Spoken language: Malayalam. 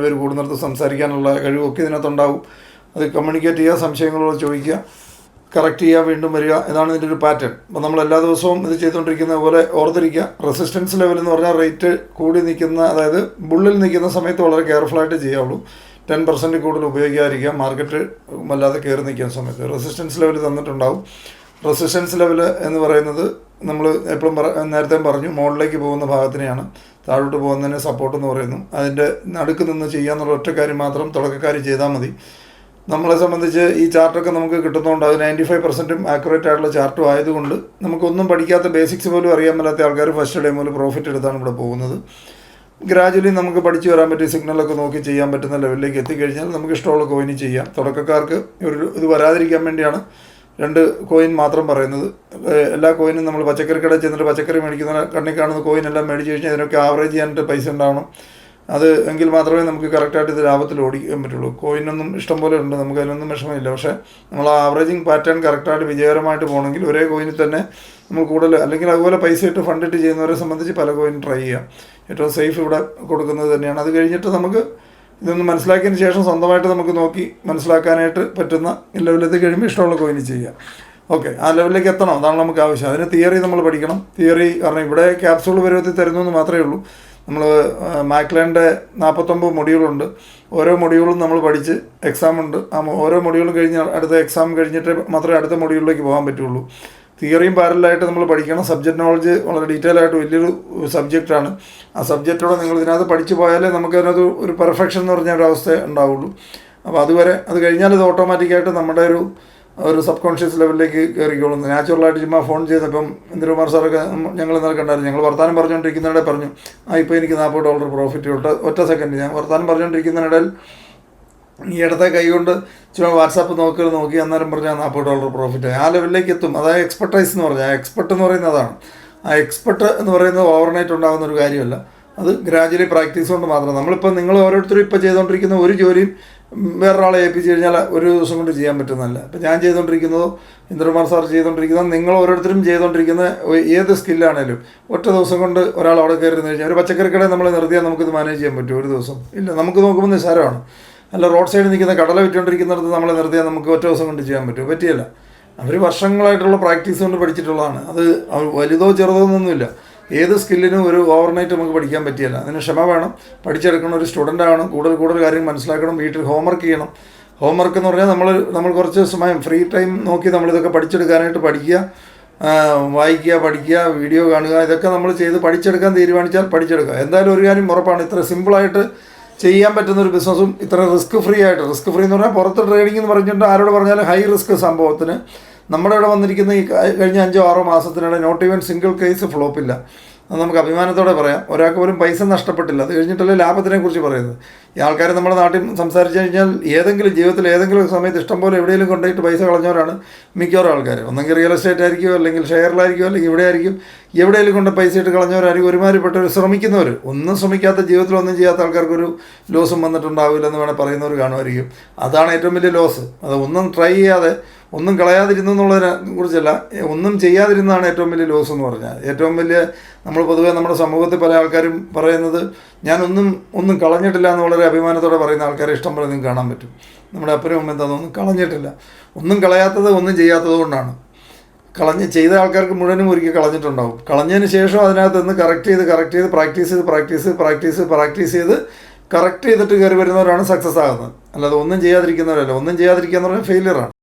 പേര് കൂടുന്നിടത്ത് സംസാരിക്കാനുള്ള കഴിവൊക്കെ ഇതിനകത്തുണ്ടാവും. അത് കമ്മ്യൂണിക്കേറ്റ് ചെയ്യുക, സംശയങ്ങളോട് ചോദിക്കുക, കറക്റ്റ് ചെയ്യുക, വീണ്ടും വരിക. ഇതാണ് ഇതിൻ്റെ ഒരു പാറ്റേൺ. അപ്പോൾ നമ്മൾ എല്ലാ ദിവസവും ഇത് ചെയ്തുകൊണ്ടിരിക്കുന്ന പോലെ ഓർത്തിരിക്കുക. റെസിസ്റ്റൻസ് ലെവൽ എന്ന് പറഞ്ഞാൽ റേറ്റ് കൂടി നിൽക്കുന്ന, അതായത് ബുള്ളിൽ നിൽക്കുന്ന സമയത്ത് വളരെ കെയർഫുള്ളായിട്ട് ചെയ്യാവുള്ളൂ. 10% കൂടുതൽ ഉപയോഗിക്കാതിരിക്കുക. മാർക്കറ്റ് വല്ലാതെ കയറി നിൽക്കുന്ന സമയത്ത് റെസിസ്റ്റൻസ് ലെവൽ തന്നിട്ടുണ്ടാവും. റെസിസ്റ്റൻസ് ലെവൽ എന്ന് പറയുന്നത് നമ്മൾ എപ്പോഴും നേരത്തെ പറഞ്ഞു, മുകളിലേക്ക് പോകുന്ന ഭാഗത്തിനെയാണ്, താഴോട്ട് പോകുന്നതിന് സപ്പോർട്ട് എന്ന് പറയുന്നു. അതിൻ്റെ നടുക്ക് നിന്ന് ചെയ്യാന്നുള്ള ഒറ്റ കാര്യം മാത്രം തുടക്കക്കാർ ചെയ്താൽ മതി. നമ്മളെ സംബന്ധിച്ച് ഈ ചാർട്ടൊക്കെ നമുക്ക് കിട്ടുന്നതുകൊണ്ട് അത് 95% ആക്യുറേറ്റ് ആയിട്ടുള്ള ചാർട്ടും ആയതുകൊണ്ട് നമുക്കൊന്നും പഠിക്കാത്ത, ബേസിക്സ് പോലും അറിയാൻ മേലാത്ത ആൾക്കാർ ഫസ്റ്റ് ഡേ മുതൽ പ്രോഫിറ്റ് എടുത്താണ് ഇവിടെ പോകുന്നത്. ഗ്രാജുവലി നമുക്ക് പഠിച്ചു വരാൻ പറ്റിയ സിഗ്നലൊക്കെ നോക്കി ചെയ്യാൻ പറ്റുന്ന ലെവലിലേക്ക് എത്തിക്കഴിഞ്ഞാൽ നമുക്ക് ഇഷ്ടമുള്ള കോയിൻ ചെയ്യാം. തുടക്കക്കാർക്ക് ഇത് വരാതിരിക്കാൻ വേണ്ടിയാണ് 2 കോയിൻ മാത്രം പറയുന്നത്. എല്ലാ കോയിനും നമ്മൾ പച്ചക്കറി കടയിൽ ചെന്നിട്ട് പച്ചക്കറി മേടിക്കുന്ന കണ്ണിൽ കാണുന്ന കോയിൻ എല്ലാം മേടിച്ച് കഴിഞ്ഞാൽ ഇതിനൊക്കെ ആവറേജ് ചെയ്യാനായിട്ട് പൈസ ഉണ്ടാവണം. അത് എങ്കിൽ മാത്രമേ നമുക്ക് കറക്റ്റായിട്ട് ഇത് ലാഭത്തിൽ ഓടിക്കാൻ പറ്റുള്ളൂ. കോയിനൊന്നും ഇഷ്ടംപോലെ ഉണ്ട്, നമുക്ക് അതിനൊന്നും വിഷമമില്ല. പക്ഷേ നമ്മൾ ആ ആവറേജിങ് പാറ്റേൺ കറക്റ്റായിട്ട് വിജയകരമായിട്ട് പോകണമെങ്കിൽ ഒരേ കോയിനിൽ തന്നെ നമ്മൾ കൂടുതൽ, അല്ലെങ്കിൽ അതുപോലെ പൈസ ഇട്ട് ഫണ്ടിട്ട് ചെയ്യുന്നവരെ സംബന്ധിച്ച് പല കോയിൻ ട്രൈ ചെയ്യാം. ഏറ്റവും സേഫ് ഇവിടെ കൊടുക്കുന്നത് തന്നെയാണ്. അത് കഴിഞ്ഞിട്ട് നമുക്ക് ഇതൊന്ന് മനസ്സിലാക്കിയതിന് ശേഷം സ്വന്തമായിട്ട് നമുക്ക് നോക്കി മനസ്സിലാക്കാനായിട്ട് പറ്റുന്ന ലെവലിലെത്തി കഴിയുമ്പോൾ ഇഷ്ടമുള്ള കോയിൻ ചെയ്യാം. ഓക്കെ, ആ ലെവലിലേക്ക് എത്തണം, അതാണ് നമുക്ക് ആവശ്യം. അതിന് തിയറി നമ്മൾ പഠിക്കണം. തിയറി കാരണം ഇവിടെ ക്യാപ്സൂൾ പരുവത്തിൽ തരുന്നു എന്ന് മാത്രമേ ഉള്ളൂ. നമ്മൾ മാക്ലേൻ്റെ 49 മൊഡ്യൂളുണ്ട്. ഓരോ മൊഡ്യൂളും നമ്മൾ പഠിച്ച് എക്സാം ഉണ്ട്. ആ ഓരോ മൊഡ്യൂളും കഴിഞ്ഞ് അടുത്ത എക്സാം കഴിഞ്ഞിട്ട് മാത്രമേ അടുത്ത മൊഡ്യൂളിലേക്ക് പോകാൻ പറ്റുള്ളൂ. തിയറിയും പാരലായിട്ട് നമ്മൾ പഠിക്കണം. സബ്ജക്റ്റ് നോളജ് വളരെ ഡീറ്റെയിൽ ആയിട്ട് വലിയൊരു സബ്ജക്റ്റാണ്. ആ സബ്ജക്റ്റോടെ നിങ്ങൾ ഇതിനകത്ത് പഠിച്ചു പോയാലേ നമുക്കതിനകത്ത് ഒരു പെർഫെക്ഷൻ എന്ന് പറഞ്ഞ ഒരു അവസ്ഥ ഉണ്ടാവുള്ളൂ. അപ്പോൾ അതുവരെ അത് കഴിഞ്ഞാൽ ഇത് ഓട്ടോമാറ്റിക്കായിട്ട് നമ്മുടെ ഒരു സബ് കോൺഷ്യസ് ലെവലിലേക്ക് കയറിക്കോളുന്നു. നാച്ചുറലായിട്ട് ചുമ്മാ ഫോൺ ചെയ്തപ്പം ഇന്ദ്രകുമാർ സാറൊക്കെ ഞങ്ങൾ ഇന്നലെ കണ്ടായിരുന്നു. ഞങ്ങൾ വർത്താനം പറഞ്ഞുകൊണ്ടിരിക്കുന്നതിനിടെ പറഞ്ഞു, ഇപ്പോൾ എനിക്ക് $40 പ്രോഫിറ്റ്. ഒറ്റ സെക്കൻഡ് ഞാൻ വർത്താനം പറഞ്ഞുകൊണ്ടിരിക്കുന്നതിനിടയിൽ ഈ ഇടത്തെ കൈ കൊണ്ട് ചുമ്മാ വാട്സാപ്പ് നോക്കി അന്നേരം പറഞ്ഞാൽ $40 പ്രോഫിറ്റ്. ആ ലെവലിലേക്ക് എത്തും. അതായത് എക്സ്പെർട്ടൈസ് എന്ന് പറഞ്ഞാൽ, എക്സ്പെർട്ട് എന്ന് പറയുന്നത് അതാണ്. ആ എക്സ്പെർട്ട് എന്ന് പറയുന്നത് ഓവർനൈറ്റ് ഉണ്ടാകുന്ന ഒരു കാര്യമല്ല. അത് ഗ്രാജുവലി പ്രാക്ടീസ് കൊണ്ട് മാത്രം. നമ്മളിപ്പോൾ നിങ്ങൾ ഓരോരുത്തരും ഇപ്പോൾ ചെയ്തുകൊണ്ടിരിക്കുന്ന ഒരു ജോലിയും വേറൊരാളെ ഏൽപ്പിച്ച് കഴിഞ്ഞാൽ ഒരു ദിവസം കൊണ്ട് ചെയ്യാൻ പറ്റുന്നതല്ല. ഇപ്പോൾ ഞാൻ ചെയ്തുകൊണ്ടിരിക്കുന്നതോ ഇന്ദ്രകുമാർ സാർ ചെയ്തുകൊണ്ടിരിക്കുന്നതോ നിങ്ങൾ ഓരോരുത്തരും ചെയ്തുകൊണ്ടിരിക്കുന്ന ഏത് സ്കില്ലാണേലും ഒറ്റ ദിവസം കൊണ്ട് ഒരാൾ അവിടെ കയറി നിന്ന് കഴിഞ്ഞാൽ ഒരു പച്ചക്കറിക്കടയിൽ നമ്മൾ നിർത്തിയാൽ നമുക്കിത് മാനേജ് ചെയ്യാൻ പറ്റും ഒരു ദിവസം? ഇല്ല. നമുക്ക് നോക്കുമ്പോൾ നിസ്സാരമാണ്. അല്ല, റോഡ് സൈഡിൽ നിൽക്കുന്ന കടല വിറ്റുകൊണ്ടിരിക്കുന്നിടത്ത് നമ്മളെ നിർത്തിയാൽ നമുക്ക് ഒറ്റ ദിവസം കൊണ്ട് ചെയ്യാൻ പറ്റുമോ? പറ്റിയല്ല. അവർ വർഷങ്ങളായിട്ടുള്ള പ്രാക്ടീസ് കൊണ്ട് പഠിച്ചിട്ടുള്ളതാണ്. അത് വലുതോ ചെറുതോ എന്നൊന്നുമില്ല. ഏത് സ്കില്ലിനും ഒരു ഓവർനൈറ്റ് നമുക്ക് പഠിക്കാൻ പറ്റിയല്ല. അതിന് ക്ഷമ വേണം, പഠിച്ചെടുക്കണം, ഒരു സ്റ്റുഡൻ്റ് ആവണം, കൂടുതൽ കാര്യം മനസ്സിലാക്കണം, വീട്ടിൽ ഹോംവർക്ക് ചെയ്യണം. ഹോംവർക്ക് എന്ന് പറഞ്ഞാൽ നമ്മൾ കുറച്ച് സമയം ഫ്രീ ടൈം നോക്കി നമ്മളിതൊക്കെ പഠിച്ചെടുക്കാനായിട്ട് പഠിക്കുക, വായിക്കുക, പഠിക്കുക, വീഡിയോ കാണുക, ഇതൊക്കെ നമ്മൾ ചെയ്ത് പഠിച്ചെടുക്കാൻ തീരുമാനിച്ചാൽ പഠിച്ചെടുക്കുക. എന്തായാലും ഒരു കാര്യം ഉറപ്പാണ്, ഇത്ര സിമ്പിളായിട്ട് ചെയ്യാൻ പറ്റുന്ന ഒരു ബിസിനസ്സും ഇത്ര റിസ്ക് ഫ്രീ എന്ന് പറഞ്ഞാൽ പുറത്ത് ട്രേഡിംഗ് എന്ന് പറഞ്ഞിട്ട് ആരോട് പറഞ്ഞാലും ഹൈ റിസ്ക് സംഭവത്തിന് നമ്മുടെ ഇവിടെ വന്നിരിക്കുന്ന ഈ കഴിഞ്ഞ 5-6 മാസത്തിനിടെ നോട്ട് ഈവൻ സിംഗിൾ കേസ് ഫ്ലോപ്പില്ല. അത് നമുക്ക് അഭിമാനത്തോടെ പറയാം. ഒരാൾക്ക് പോലും പൈസ നഷ്ടപ്പെട്ടില്ല. അത് കഴിഞ്ഞിട്ടല്ലേ ലാഭത്തിനെ കുറിച്ച് പറയുന്നത്. ഈ ആൾക്കാർ നമ്മുടെ നാട്ടിൽ സംസാരിച്ചു കഴിഞ്ഞാൽ ജീവിതത്തിൽ ഏതെങ്കിലും സമയത്ത് ഇഷ്ടംപോലെ എവിടെയെങ്കിലും കൊണ്ടുപോയിട്ട് പൈസ കളഞ്ഞവരാണ് മിക്കവാറും ആൾക്കാർ. ഒന്നെങ്കിൽ റിയൽ എസ്റ്റേറ്റ് ആയിരിക്കും, അല്ലെങ്കിൽ ഷെയറിലായിരിക്കും, അല്ലെങ്കിൽ ഇവിടെ ആയിരിക്കും. എവിടെയെങ്കിലും കൊണ്ട് പൈസ ഇട്ട് കളഞ്ഞവരായിരിക്കും. ഒരുമാതിരിപ്പെട്ടവർ ശ്രമിക്കുന്നവർ, ഒന്നും ശ്രമിക്കാത്ത, ജീവിതത്തിലൊന്നും ചെയ്യാത്ത ആൾക്കാർക്കൊരു ലോസും വന്നിട്ടുണ്ടാവില്ല എന്ന് വേണേൽ പറയുന്നവർ കാണുമായിരിക്കും. അതാണ് ഏറ്റവും വലിയ ലോസ്. അത് ഒന്നും ട്രൈ ചെയ്യാതെ ഒന്നും കളയാതിരുന്നു എന്നുള്ളതിനെ കുറിച്ചല്ല, ഒന്നും ചെയ്യാതിരുന്നതാണ് ഏറ്റവും വലിയ ലോസ് എന്ന് പറഞ്ഞാൽ. ഏറ്റവും വലിയ നമ്മൾ പൊതുവേ നമ്മുടെ സമൂഹത്തിൽ പല ആൾക്കാരും പറയുന്നത് ഞാനൊന്നും കളഞ്ഞിട്ടില്ല എന്ന് വളരെ അഭിമാനത്തോടെ പറയുന്ന ആൾക്കാരെ ഇഷ്ടം പോലെ നിങ്ങൾക്ക് കാണാൻ പറ്റും. നമ്മുടെ അപ്പനും അമ്മ എന്താണെന്നൊന്നും കളഞ്ഞിട്ടില്ല. ഒന്നും കളയാത്തത് ഒന്നും ചെയ്യാത്തത് കൊണ്ടാണ്. ചെയ്ത ആൾക്കാർക്ക് മുഴുവനും ഒരിക്കൽ കളഞ്ഞിട്ടുണ്ടാവും. കളഞ്ഞതിന് ശേഷം അതിനകത്ത് നിന്ന് കറക്റ്റ് ചെയ്ത് പ്രാക്ടീസ് ചെയ്ത് കറക്റ്റ് ചെയ്തിട്ട് കയറി വരുന്നവരാണ് സക്സസ് ആകുന്നത്. അല്ലാതെ ഒന്നും ചെയ്യാതിരിക്കുന്നവരല്ല. ഒന്നും ചെയ്യാതിരിക്കുക എന്ന് പറഞ്ഞാൽ ഫെയിലിയറാണ്.